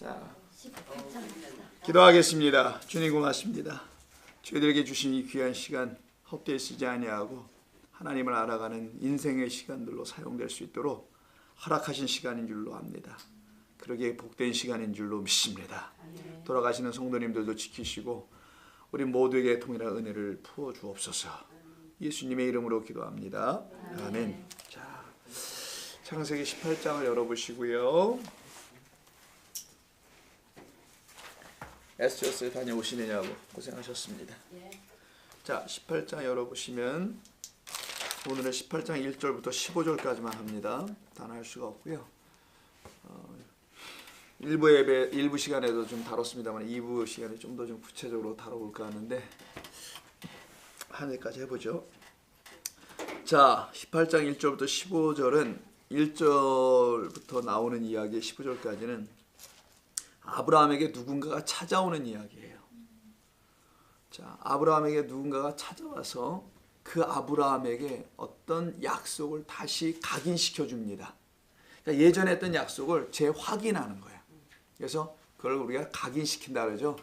자, 기도하겠습니다. 주님 고맙습니다. 저희들에게 주신 이 귀한 시간 헛되이 쓰지 아니하고 하나님을 알아가는 인생의 시간들로 사용될 수 있도록 허락하신 시간인 줄로 압니다. 그러기에 복된 시간인 줄로 믿습니다. 돌아가시는 성도님들도 지키시고 우리 모두에게 통일한 은혜를 부어 주옵소서. 예수님의 이름으로 기도합니다. 아멘. 자, 창세기 18장을 열어보시고요. 에스더스에 다녀오시느냐고 고생하셨습니다. 자, 18장 열어보시면 오늘은 18장 1절부터 15절까지만 합니다. 단 할 수가 없고요. 일부 시간에도 좀 다뤘습니다만 2부 시간에 좀 더 좀 구체적으로 다뤄볼까 하는데 한 해까지 해보죠. 자, 18장 1절부터 15절은 1절부터 나오는 이야기 15절까지는 아브라함에게 누군가가 찾아오는 이야기예요. 자, 아브라함에게 누군가가 찾아와서 그 아브라함에게 어떤 약속을 다시 각인시켜 줍니다. 그러니까 예전에 했던 약속을 재확인하는 거예요. 그래서 그걸 우리가 각인시킨다 그러죠.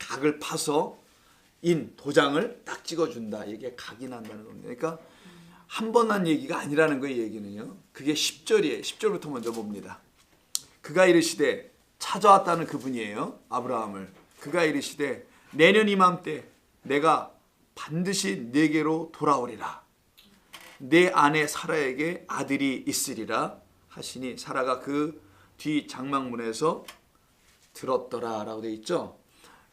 각을 파서 도장을 딱 찍어준다. 이게 각인한다는 겁니다. 그러니까 한 번 한 얘기가 아니라는 거예요. 얘기는요. 그게 10절이에요. 10절부터 먼저 봅니다. 그가 이르시되, 찾아왔다는 그분이에요. 아브라함을. 그가 이르시되 내년 이맘때 내가 반드시 네게로 돌아오리라. 내 아내 사라에게 아들이 있으리라 하시니 사라가 그 뒤 장막문에서 들었더라 라고 되어 있죠.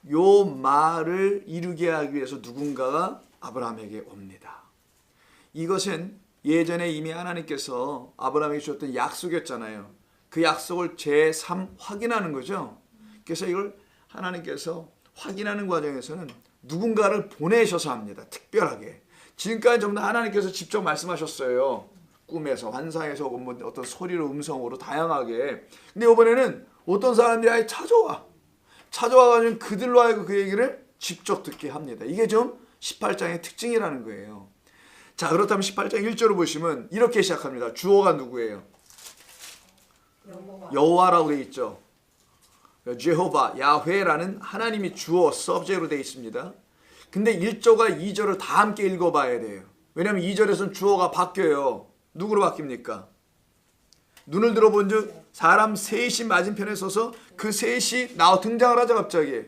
요 말을 이루게 하기 위해서 누군가가 아브라함에게 옵니다. 이것은 예전에 이미 하나님께서 아브라함에게 주셨던 약속이었잖아요. 그 약속을 제3 확인하는 거죠. 그래서 이걸 하나님께서 확인하는 과정에서는 누군가를 보내셔서 합니다. 특별하게. 지금까지 전부 다 하나님께서 직접 말씀하셨어요. 꿈에서, 환상에서, 어떤 소리로, 음성으로 다양하게. 근데 이번에는 어떤 사람들이 아예 찾아와가지고 그들로 하여금 그 얘기를 직접 듣게 합니다. 이게 좀 18장의 특징이라는 거예요. 자, 그렇다면 18장 1절을 보시면 이렇게 시작합니다. 주어가 누구예요? 여호와라고 되어 있죠. 제호바, 야훼라는 하나님이 주어, 서브젝트로 되어 있습니다. 근데 1절과 2절을 다 함께 읽어봐야 돼요. 왜냐하면 2절에서는 주어가 바뀌어요. 누구로 바뀝니까? 눈을 들어본 즉 사람 셋이 맞은편에 서서 그 셋이 등장을 하죠. 갑자기.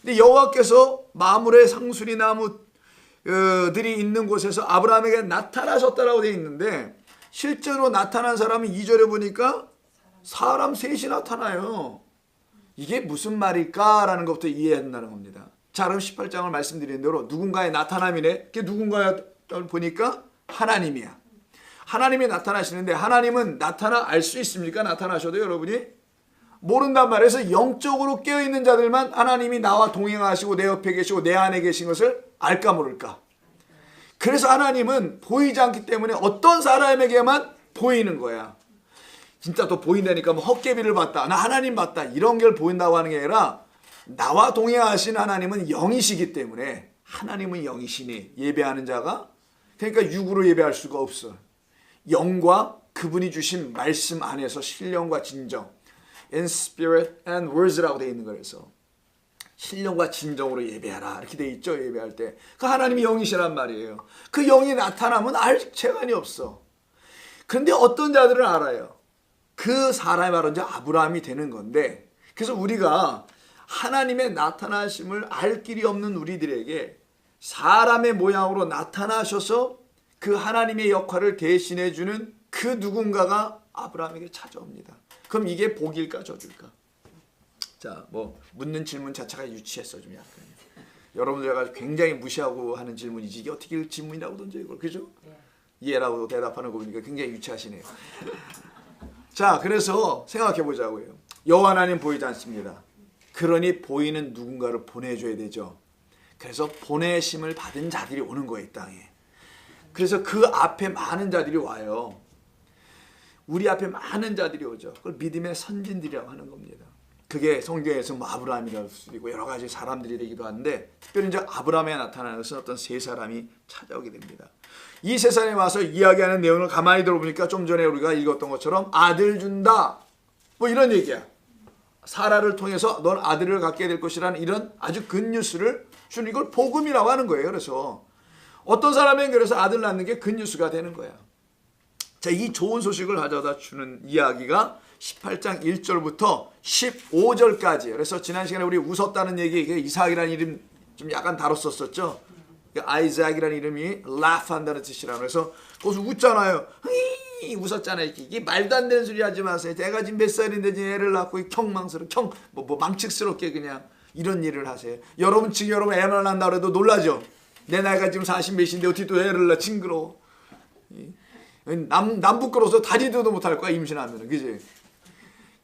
근데 여호와께서 마물의 상수리 나무들이 있는 곳에서 아브라함에게 나타나셨다라고 되어 있는데 실제로 나타난 사람은 2절에 보니까 사람 셋이 나타나요. 이게 무슨 말일까라는 것부터 이해한다는 겁니다. 자, 그럼 18장을 말씀드린 대로 누군가의 나타남이네. 그게 누군가를 보니까 하나님이야. 하나님이 나타나시는데 하나님은 알 수 있습니까? 나타나셔도 여러분이 모른단 말이에요. 그래서 영적으로 깨어있는 자들만 하나님이 나와 동행하시고 내 옆에 계시고 내 안에 계신 것을 알까 모를까. 그래서 하나님은 보이지 않기 때문에 어떤 사람에게만 보이는 거야. 진짜 또 보인다니까 뭐 헛개비를 봤다, 나 하나님 봤다, 이런 걸 보인다고 하는 게 아니라 나와 동행하신 하나님은 영이시기 때문에 하나님은 영이시니 예배하는 자가 그러니까 육으로 예배할 수가 없어. 영과 그분이 주신 말씀 안에서 신령과 진정, in spirit and words라고 되어 있는 거라서 신령과 진정으로 예배하라 이렇게 되어 있죠. 예배할 때 그 하나님이 영이시란 말이에요. 그 영이 나타나면 알 재간이 없어. 그런데 어떤 자들은 알아요. 그 사람이 바로 이제 아브라함이 되는 건데, 그래서 우리가 하나님의 나타나심을 알 길이 없는 우리들에게 사람의 모양으로 나타나셔서 그 하나님의 역할을 대신해 주는 그 누군가가 아브라함에게 찾아옵니다. 그럼 이게 복일까 저줄까? 자, 뭐 묻는 질문 자체가 유치했어 좀 약간. 여러분들가 굉장히 무시하고 하는 질문이지 이게 어떻게 질문이라고 던져 이걸, 그죠? 예라고 대답하는 거 보니까 굉장히 유치하시네요. 자, 그래서 생각해 보자고요. 여호와 하나님 보이지 않습니다. 그러니 보이는 누군가를 보내줘야 되죠. 그래서 보내심을 받은 자들이 오는 거예요, 이 땅에. 그래서 그 앞에 많은 자들이 와요. 우리 앞에 많은 자들이 오죠. 그걸 믿음의 선진들이라고 하는 겁니다. 그게 성경에서 뭐 아브라함이라고 할 수도 있고 여러 가지 사람들이 되기도 하는데, 특별히 이제 아브라함에 나타나는 것은 어떤 세 사람이 찾아오게 됩니다. 이 세 사람이 와서 이야기하는 내용을 가만히 들어보니까 좀 전에 우리가 읽었던 것처럼 아들 준다 뭐 이런 얘기야. 사라를 통해서 넌 아들을 갖게 될 것이라는 이런 아주 굿뉴스를 주는, 이걸 복음이라고 하는 거예요. 그래서 어떤 사람에게 그래서 아들 낳는 게 굿뉴스가 되는 거야. 자, 이 좋은 소식을 가져다 주는 이야기가 18장 1절부터 15절까지예요. 그래서 지난 시간에 우리 웃었다는 얘기, 이게 이삭이라는 이름 좀 약간 다뤘었죠. 아이작이라는 이름이 laugh 한다는 뜻이라고. 그래서 거기서 웃잖아요. 웃었잖아요. 이게 말도 안 되는 소리 하지 마세요. 내가 지금 몇 살인데 애를 낳고 망측스럽게 그냥 이런 일을 하세요. 여러분 지금 여러분 애만 낳는다 그래도 놀라죠. 내 나이가 지금 40 몇인데 어떻게 또 애를 낳아. 징그러워. 남 부끄러워서 다리도 못할 거야, 임신하면. 그지?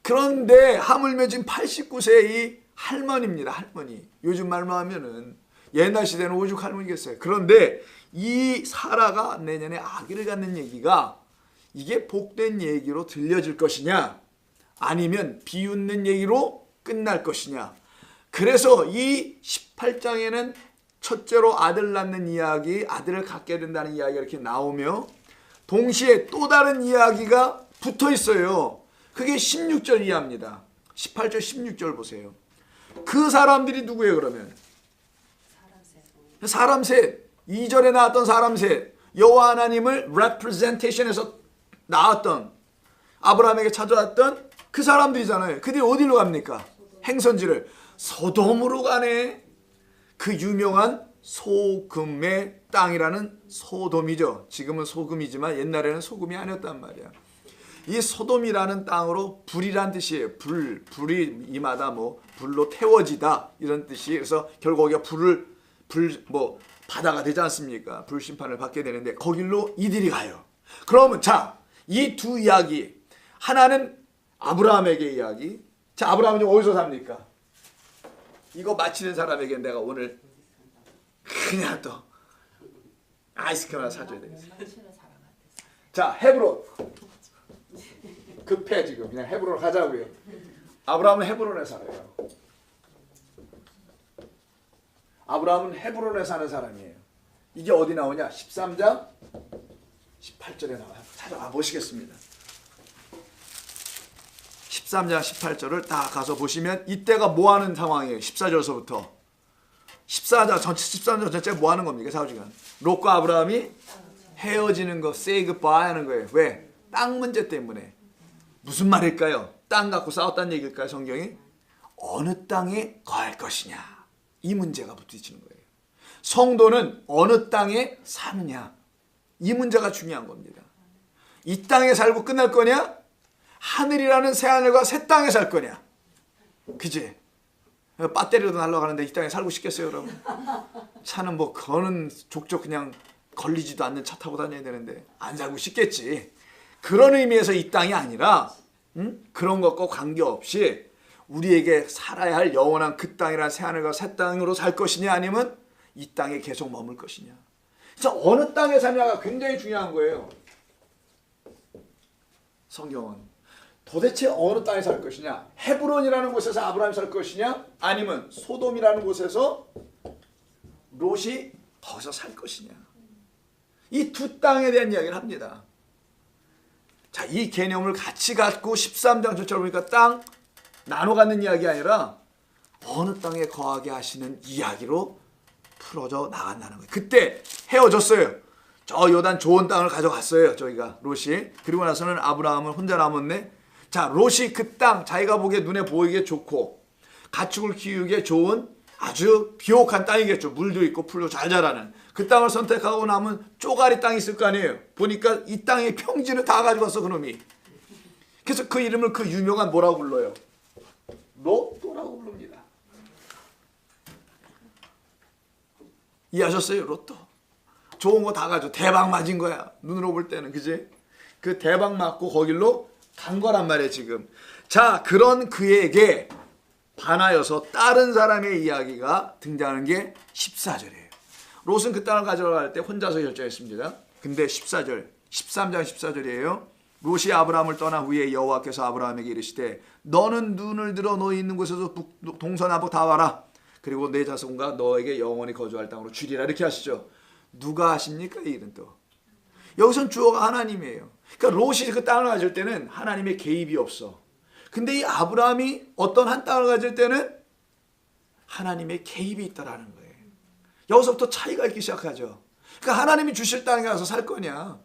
그런데 하물며 지금 89세의 이 할머니입니다. 할머니. 요즘 말로 하면은 옛날 시대는 오죽 할머니겠어요. 그런데 이 사라가 내년에 아기를 갖는 얘기가 이게 복된 얘기로 들려질 것이냐, 아니면 비웃는 얘기로 끝날 것이냐. 그래서 이 18장에는 첫째로 아들 낳는 이야기, 아들을 갖게 된다는 이야기가 이렇게 나오며 동시에 또 다른 이야기가 붙어 있어요. 그게 16절 이하입니다. 18절 16절 보세요. 그 사람들이 누구예요 그러면? 사람 셋. 2절에 나왔던 사람 셋. 여호와 하나님을 representation에서 나왔던, 아브라함에게 찾아왔던 그 사람들이잖아요. 그들이 어디로 갑니까? 행선지를 소돔으로 가네. 그 유명한 소금의 땅이라는 소돔이죠. 지금은 소금이지만 옛날에는 소금이 아니었단 말이야. 이 소돔이라는 땅으로 불이란 뜻이에요. 불이 이마다 뭐 불로 태워지다 이런 뜻이. 그래서 결국 거기가 바다가 되지 않습니까? 불 심판을 받게 되는데 거길로 이들이 가요. 그러면 자, 이 두 이야기, 하나는 아브라함에게 이야기. 자, 아브라함은 어디서 삽니까? 이거 마치는 사람에게 내가 오늘 그냥 또 아이스크림 하나 사줘야 되겠어. 자, 헤브론. 급해 지금. 그냥 헤브론 가자고요. 아브라함은 헤브론에 살아요. 아브라함은 헤브론에 사는 사람이에요. 이게 어디 나오냐? 13장 18절에 나와요. 찾아가 보시겠습니다. 13장 18절을 딱 가서 보시면 이때가 뭐 하는 상황이에요? 14절서부터 13장 전체 뭐 하는 겁니까? 4시간. 롯과 아브라함이 헤어지는 거, say goodbye 하는 거예요. 왜? 땅 문제 때문에. 무슨 말일까요? 땅 갖고 싸웠다는 얘기일까요? 성경이? 어느 땅에 거할 것이냐, 이 문제가 부딪히는 거예요. 성도는 어느 땅에 사느냐, 이 문제가 중요한 겁니다. 이 땅에 살고 끝날 거냐, 하늘이라는 새하늘과 새 땅에 살 거냐. 그지? 배터리로도 날아가는데 이 땅에 살고 싶겠어요 여러분? 차는 뭐 거는 족족 그냥 걸리지도 않는 차 타고 다녀야 되는데 안 살고 싶겠지. 그런 의미에서 이 땅이 아니라 그런 것과 관계없이 우리에게 살아야 할 영원한 그 땅이란 새하늘과 새 땅으로 살 것이냐, 아니면 이 땅에 계속 머물 것이냐. 그래서 어느 땅에 사냐가 굉장히 중요한 거예요. 성경은 도대체 어느 땅에 살 것이냐, 헤브론이라는 곳에서 아브라함이 살 것이냐, 아니면 소돔이라는 곳에서 롯이 거기서 살 것이냐. 이 두 땅에 대한 이야기를 합니다. 자, 이 개념을 같이 갖고 13장 전체를 보니까 땅 나눠 갖는 이야기 아니라 어느 땅에 거하게 하시는 이야기로 풀어져 나간다는 거예요. 그때 헤어졌어요. 저 요단 좋은 땅을 가져갔어요. 저희가 롯이. 그리고 나서는 아브라함은 혼자 남았네. 자, 롯이 그 땅, 자기가 보기에 눈에 보이게 좋고 가축을 키우기에 좋은 아주 비옥한 땅이겠죠. 물도 있고 풀도 잘 자라는 그 땅을 선택하고 나면 쪼가리 땅이 있을 거 아니에요. 보니까 이 땅의 평지를 다 가져갔어 그놈이. 그래서 그 이름을 그 유명한 뭐라고 불러요? 로또라고 부릅니다. 이해하셨어요? 로또. 좋은 거 다 가져. 대박 맞은 거야. 눈으로 볼 때는. 그지? 그 대박 맞고 거길로 간 거란 말이에요 지금. 자, 그런 그에게 반하여서 다른 사람의 이야기가 등장하는 게 14절이에요. 롯은 그 땅을 가져갈 때 혼자서 결정했습니다. 근데 14절, 13장 14절이에요. 롯이 아브라함을 떠난 후에 여호와께서 아브라함에게 이르시되 너는 눈을 들어 너희 있는 곳에서 동서남북 다 와라. 그리고 내 자손과 너에게 영원히 거주할 땅으로 주리라. 이렇게 하시죠. 누가 하십니까? 이 일은 또. 여기선 주어가 하나님이에요. 그러니까 롯이 그 땅을 가질 때는 하나님의 개입이 없어. 근데 이 아브라함이 어떤 한 땅을 가질 때는 하나님의 개입이 있다라는 거예요. 여기서부터 차이가 있기 시작하죠. 그러니까 하나님이 주실 땅에 가서 살 거냐,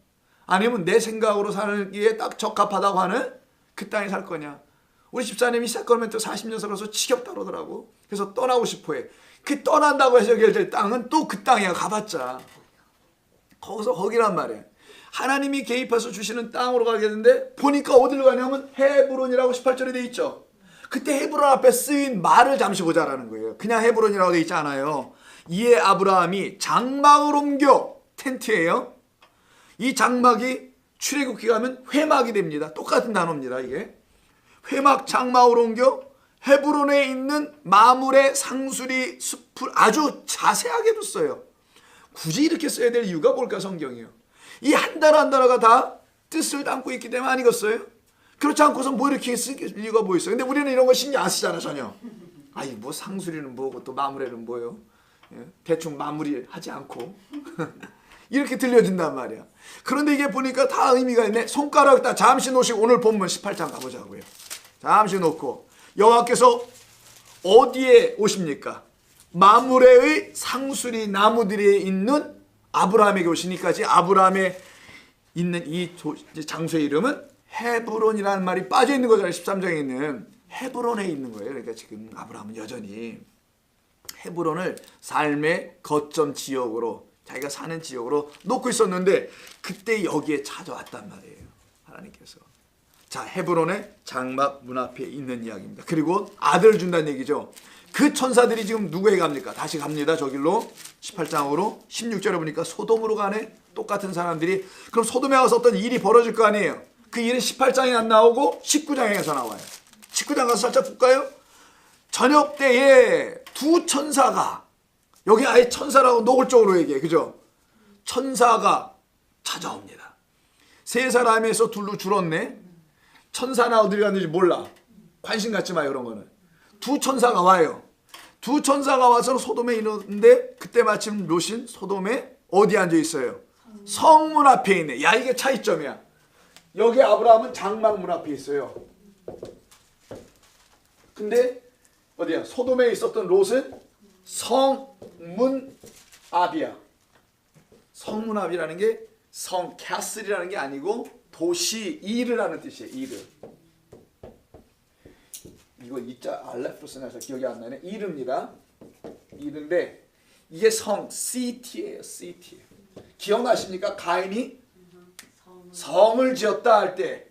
아니면 내 생각으로 살기에 딱 적합하다고 하는 그 땅에 살 거냐. 우리 집사님이 세컨멘트 40년 살아서 지겹다 그러더라고. 그래서 떠나고 싶어 해. 그 떠난다고 해서 결될 땅은 또 그 땅이야. 가봤자 거기서 거기란 말이에요. 하나님이 개입해서 주시는 땅으로 가겠는데 보니까 어디로 가냐면 헤브론이라고 18절에 돼 있죠. 그때 헤브론 앞에 쓰인 말을 잠시 보자라는 거예요. 그냥 헤브론이라고 돼 있지 않아요. 이에 아브라함이 장막을 옮겨, 텐트예요. 이 장막이 출애굽기 가면 회막이 됩니다. 똑같은 단어입니다. 이게 회막 장막을 옮겨 헤브론에 있는 마물의 상수리 숲을 아주 자세하게 뒀어요. 굳이 이렇게 써야 될 이유가 뭘까? 성경이요. 이 한 단어 한 단어가 다 뜻을 담고 있기 때문에 아니겠어요? 그렇지 않고서 뭐 이렇게 쓸 이유가 뭐 있어요? 근데 우리는 이런 거 신경 안 쓰잖아 전혀. 아니 뭐 상수리는 뭐고 또 마무리는 뭐요? 대충 마무리 하지 않고 이렇게 들려진단 말이야. 그런데 이게 보니까 다 의미가 있네. 손가락 딱 잠시 놓으시고 오늘 본문 18장 가보자고요. 잠시 놓고 여호와께서 어디에 오십니까? 마므레의 상수리 나무들이 있는 아브라함에게 오시니까 아브라함에 있는 이 장소의 이름은 헤브론이라는 말이 빠져 있는 거잖아요. 13장에 있는 헤브론에 있는 거예요. 그러니까 지금 아브라함은 여전히 헤브론을 삶의 거점 지역으로, 자기가 사는 지역으로 놓고 있었는데 그때 여기에 찾아왔단 말이에요. 하나님께서. 자, 헤브론의 장막 문 앞에 있는 이야기입니다. 그리고 아들을 준다는 얘기죠. 그 천사들이 지금 누구에게 갑니까? 다시 갑니다. 저 길로 18장으로 16절에 보니까 소돔으로 가네. 똑같은 사람들이. 그럼 소돔에 가서 어떤 일이 벌어질 거 아니에요. 그 일은 18장에 안 나오고 19장에서 나와요. 19장 가서 살짝 볼까요? 저녁 때에 두 천사가, 여기 아예 천사라고 노골적으로 얘기해. 그죠? 천사가 찾아옵니다. 세 사람에서 둘로 줄었네. 천사나 어디 갔는지 몰라. 관심 갖지 마요. 그런 거는. 두 천사가 와요. 두 천사가 와서 소돔에 이르는데 그때 마침 롯은 소돔에 어디 앉아 있어요? 성문 앞에 있네. 야, 이게 차이점이야. 여기 아브라함은 장막 문 앞에 있어요. 근데 어디야? 소돔에 있었던 롯은 성문 앞이야. 성문 앞이라는 게 성 캐슬이라는 게 아니고 도시 이르라는 뜻이에요. 이르. 이거 이자 알레프로 나서 기억이 안 나네. 이르입니다. 이르인데 이게 성 시티예요. 시티. 기억나십니까? 가인이 성을 지었다 할 때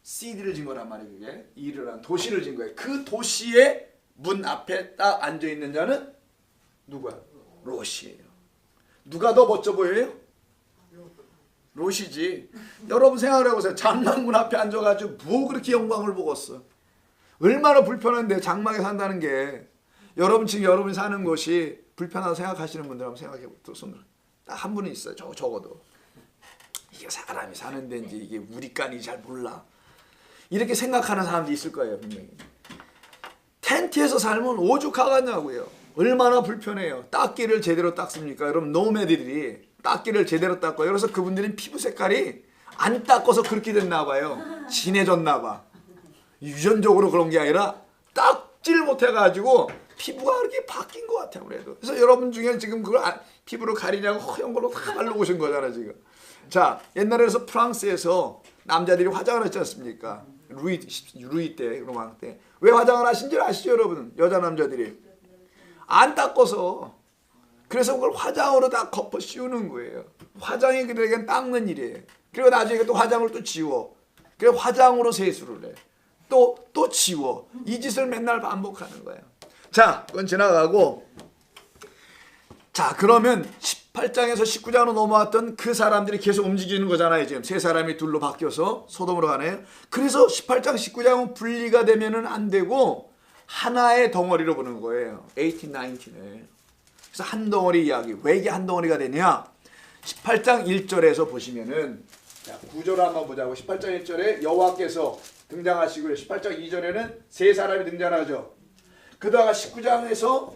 시티를 진 거란 말이에요. 그게 이르라는 도시를 진 거예요. 그 도시의 문 앞에 딱 앉아 있는 자는 누구야? 롯이에요. 누가 더 멋져 보여요? 롯이지. 여러분 생각을 해보세요. 장막문 앞에 앉아가지고 뭐 그렇게 영광을 보겠어. 얼마나 불편한데 장막에 산다는 게. 여러분 지금 여러분이 사는 곳이 불편하다고 생각하시는 분들 한번 생각해 보세요. 손으로. 딱 한 분은 있어요. 적어도. 이게 사람이 사는 데인지 이게 우리간이 잘 몰라. 이렇게 생각하는 사람도 있을 거예요. 분명히. 텐트에서 살면 오죽하겠냐고요. 얼마나 불편해요. 닦기를 제대로 닦습니까? 여러분 노매드들이 닦기를 제대로 닦아요. 그래서 그분들은 피부 색깔이 안 닦아서 그렇게 됐나 봐요. 진해졌나 봐. 유전적으로 그런 게 아니라 닦질 못해가지고 피부가 그렇게 바뀐 것 같아요. 그래도. 그래서 여러분 중에 지금 그걸 피부로 가리냐고 허연 걸로 다 바르고 오신 거잖아 지금. 자, 옛날에서 프랑스에서 남자들이 화장을 했지 않습니까? 루이 때, 로망 때. 왜 화장을 하신 줄 아시죠, 여러분? 여자 남자들이 안 닦아서. 그래서 그걸 화장으로 다 덮어 씌우는 거예요. 화장이 그들에겐 닦는 일이에요. 그리고 나중에 또 화장을 또 지워. 그래서 화장으로 세수를 해. 또 지워. 이 짓을 맨날 반복하는 거예요. 자, 그건 지나가고. 자, 그러면 18장에서 19장으로 넘어왔던 그 사람들이 계속 움직이는 거잖아요. 지금 세 사람이 둘로 바뀌어서 소돔으로 가네요. 그래서 18장, 19장은 분리가 되면은 안 되고 하나의 덩어리로 보는 거예요. 18, 19을. 그래서 한 덩어리 이야기. 왜 이게 한 덩어리가 되냐? 18장 1절에서 보시면은, 자, 구절을 한번 보자고. 18장 1절에 여호와께서 등장하시고요. 18장 2절에는 세 사람이 등장하죠. 그다가 18장에서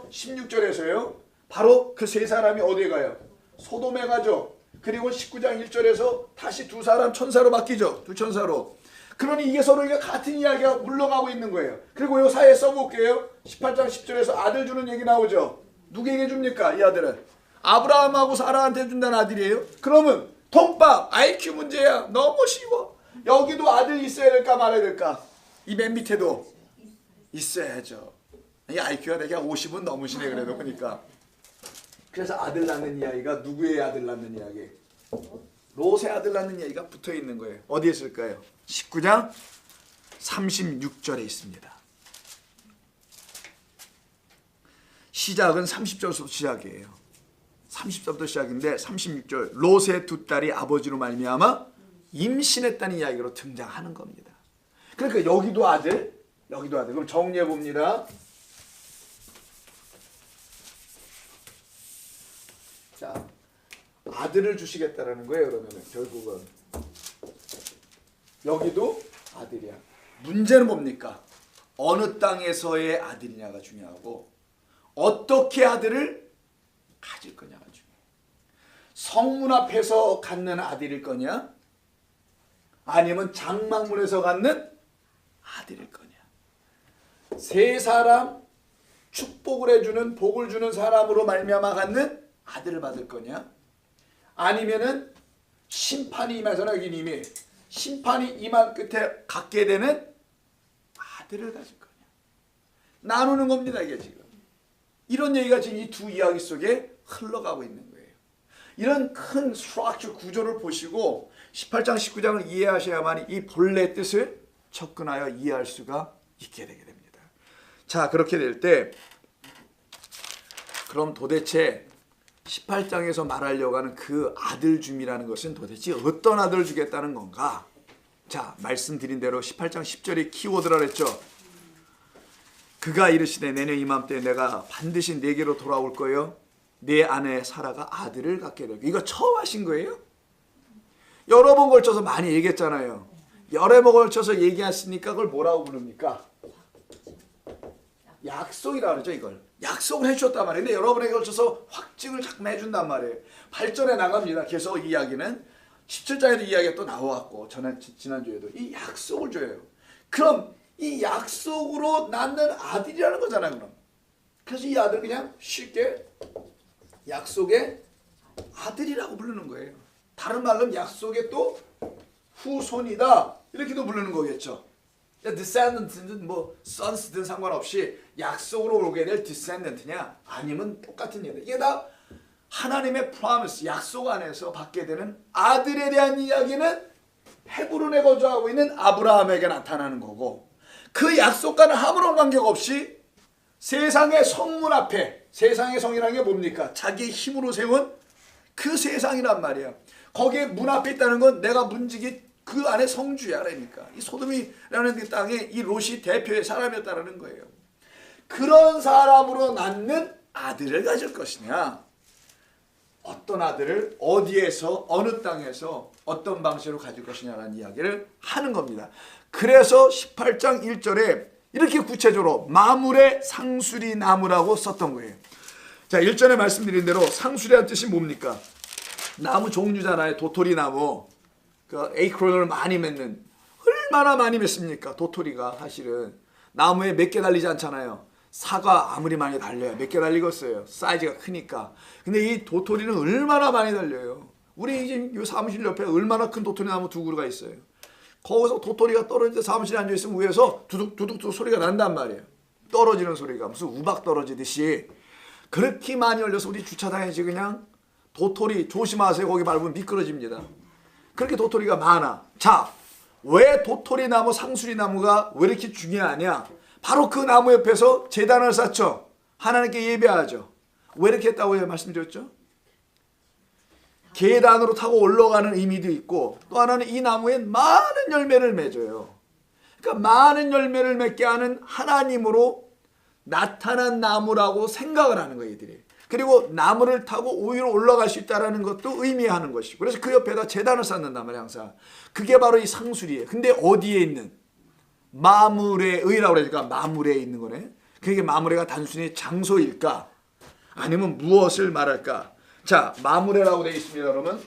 16절에서요. 바로 그 세 사람이 어디에 가요? 소돔에 가죠. 그리고 19장 1절에서 다시 두 사람 천사로 바뀌죠. 두 천사로. 그러니 이게 서로 같은 이야기가 물러가고 있는 거예요. 그리고 요 사이에 써볼게요. 18장 10절에서 아들 주는 얘기 나오죠. 누구에게 줍니까? 이 아들은 아브라함하고 사라한테 준다는 아들이에요. 그러면 통밥 IQ 문제야. 너무 쉬워. 여기도 아들 있어야 될까 말아야 될까? 이 맨 밑에도 있어야죠. 이 IQ가 되게 50은 넘으시네 그래도 보니까. 그래서 아들 낳는 이야기가 누구의 아들 낳는 이야기? 롯의 아들 낳는 이야기가 붙어 있는 거예요. 어디에 있을까요? 19장 36절에 있습니다. 시작은 30절부터 시작이에요. 30절부터 시작인데 36절 롯의 두 딸이 아버지로 말미암아 임신했다는 이야기로 등장하는 겁니다. 그러니까 여기도 아들, 여기도 아들. 그럼 정리해 봅니다. 자, 아들을 주시겠다라는 거예요. 그러면 결국은 여기도 아들이야. 문제는 뭡니까? 어느 땅에서의 아들이냐가 중요하고 어떻게 아들을 가질 거냐가 중요해. 성문 앞에서 갖는 아들일 거냐? 아니면 장막문에서 갖는 아들일 거냐? 세 사람 축복을 해주는 복을 주는 사람으로 말미암아 갖는 아들을 받을 거냐? 아니면은 심판이 임해서는 여기 이미 심판이 임한 끝에 갖게 되는 아들을 가질 거냐? 나누는 겁니다 이게 지금. 이런 얘기가 지금 이 두 이야기 속에 흘러가고 있는 거예요. 이런 큰 스트럭처 구조를 보시고 18장 19장을 이해하셔야만 이 본래 뜻을 접근하여 이해할 수가 있게 되게 됩니다. 자, 그렇게 될 때 그럼 도대체 18장에서 말하려고 하는 그 아들 줌이라는 것은 도대체 어떤 아들을 주겠다는 건가? 자, 말씀드린 대로 18장 10절이 키워드라 그랬죠. 그가 이르시되 내년 이맘때 내가 반드시 내게로 돌아올 거요. 내 아내 사라가 아들을 갖게 될 거예요. 이거 처음 하신 거예요? 여러 번 걸쳐서 많이 얘기했잖아요. 여러 번 걸쳐서 얘기했으니까 그걸 뭐라고 부릅니까? 약속이라고 그러죠. 이걸 약속을 해주셨단 말이에요. 근데 여러 번에 걸쳐서 확증을 자꾸 해준단 말이에요. 발전해 나갑니다. 계속 이야기는 17장에도 이야기가 또 나와갖고 지난주에도 이 약속을 줘요. 그럼 이 약속으로 낳는 아들이라는 거잖아요. 그럼 그래서 이 아들 그냥 쉽게 약속의 아들이라고 부르는 거예요. 다른 말로 약속의 또 후손이다 이렇게도 부르는 거겠죠. descendant는 뭐 sons든 상관없이 약속으로 오게 될 descendant냐 아니면 똑같은 얘기다. 이게 다 하나님의 promise 약속 안에서 받게 되는 아들에 대한 이야기는 헤브론에 거주하고 있는 아브라함에게 나타나는 거고 그 약속과는 아무런 관계가 없이 세상의 성문 앞에 세상의 성이라는 게 뭡니까? 자기의 힘으로 세운 그 세상이란 말이야. 거기에 문 앞에 있다는 건 내가 문지기 그 안에 성주야. 그러니까 이 소돔이라는 그 땅에 이 롯이 대표의 사람이었다는 거예요. 그런 사람으로 낳는 아들을 가질 것이냐 어떤 아들을 어디에서 어느 땅에서 어떤 방식으로 가질 것이냐라는 이야기를 하는 겁니다. 그래서 18장 1절에 이렇게 구체적으로 마물의 상수리 나무라고 썼던 거예요. 자, 1절에 말씀드린 대로 상수리란 뜻이 뭡니까? 나무 종류잖아요. 도토리 나무. 그 에이크론을 많이 맺는 얼마나 많이 맺습니까? 도토리가 사실은 나무에 몇 개 달리지 않잖아요. 사과 아무리 많이 달려요. 몇 개 달리겠어요. 사이즈가 크니까. 근데 이 도토리는 얼마나 많이 달려요. 우리 지금 이 사무실 옆에 얼마나 큰 도토리 나무 두 그루가 있어요. 거기서 도토리가 떨어질 때 사무실에 앉아있으면 위에서 두둑두둑 소리가 난단 말이에요. 떨어지는 소리가 무슨 우박 떨어지듯이 그렇게 많이 열려서 우리 주차장에 지금 그냥 도토리 조심하세요. 거기 밟으면 미끄러집니다. 그렇게 도토리가 많아. 자, 왜 도토리 나무 상수리 나무가 왜 이렇게 중요하냐? 바로 그 나무 옆에서 제단을 쌓죠. 하나님께 예배하죠. 왜 이렇게 했다고 말씀드렸죠? 계단으로 타고 올라가는 의미도 있고 또 하나는 이 나무에 많은 열매를 맺어요. 그러니까 많은 열매를 맺게 하는 하나님으로 나타난 나무라고 생각을 하는 거예요. 이들이. 그리고 나무를 타고 위로 올라갈 수 있다는 것도 의미하는 것이고 그래서 그 옆에다 제단을 쌓는단 말이에요. 항상. 그게 바로 이 상술이에요. 근데 어디에 있는? 마물의 의라고 그러니까 마물에 있는 거네. 그게 마물에가 단순히 장소일까? 아니면 무엇을 말할까? 자, 마물에라고 되어 있습니다. 그러면